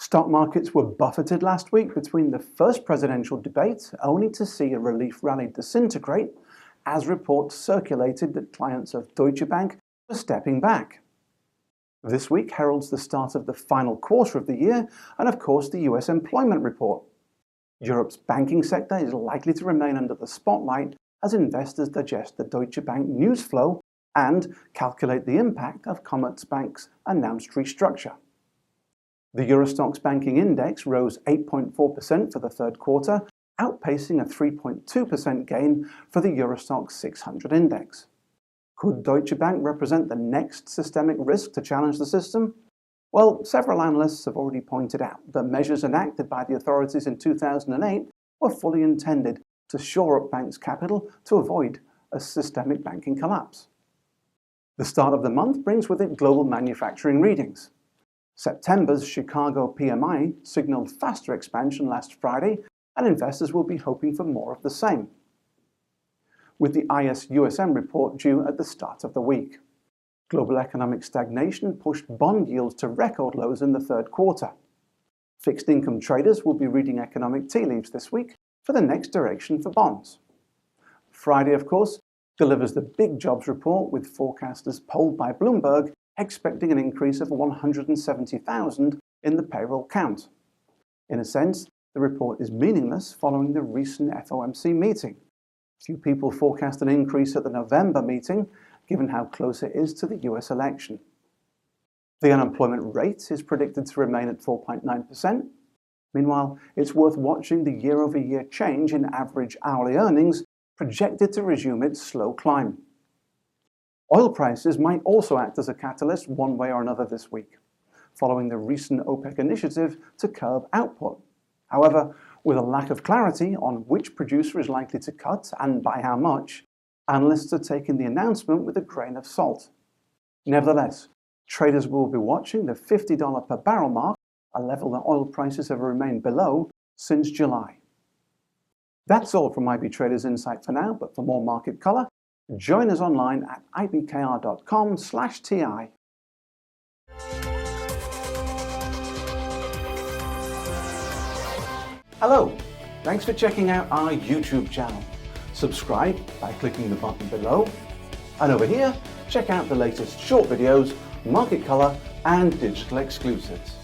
Stock markets were buffeted last week between the first presidential debate, only to see a relief rally disintegrate as reports circulated that clients of Deutsche Bank were stepping back. This week heralds the start of the final quarter of the year and, of course, the US employment report. Europe's banking sector is likely to remain under the spotlight as investors digest the Deutsche Bank news flow and calculate the impact of Commerzbank's announced restructure. The Euro Stoxx banking index rose 8.4% for the third quarter, outpacing a 3.2% gain for the Euro Stoxx 600 index. Could Deutsche Bank represent the next systemic risk to challenge the system? Well, several analysts have already pointed out that measures enacted by the authorities in 2008 were fully intended to shore up banks' capital to avoid a systemic banking collapse. The start of the month brings with it global manufacturing readings. September's Chicago PMI signaled faster expansion last Friday, and investors will be hoping for more of the same, with the ISUSM report due at the start of the week. Global economic stagnation pushed bond yields to record lows in the third quarter. Fixed income traders will be reading economic tea leaves this week for the next direction for bonds. Friday, of course, delivers the big jobs report, with forecasters polled by Bloomberg expecting an increase of 170,000 in the payroll count. In a sense, the report is meaningless following the recent FOMC meeting. Few people forecast an increase at the November meeting, given how close it is to the US election. The unemployment rate is predicted to remain at 4.9%. Meanwhile, it's worth watching the year-over-year change in average hourly earnings, projected to resume its slow climb. Oil prices might also act as a catalyst one way or another this week, following the recent OPEC initiative to curb output. However, with a lack of clarity on which producer is likely to cut and by how much, analysts are taking the announcement with a grain of salt. Nevertheless, traders will be watching the $50 per barrel mark, a level that oil prices have remained below since July. That's all from IB Traders Insight for now, but for more market color, join us online at ibkr.com/ti. Hello, thanks for checking out our YouTube channel. Subscribe by clicking the button below. And over here, check out the latest short videos, market color, and digital exclusives.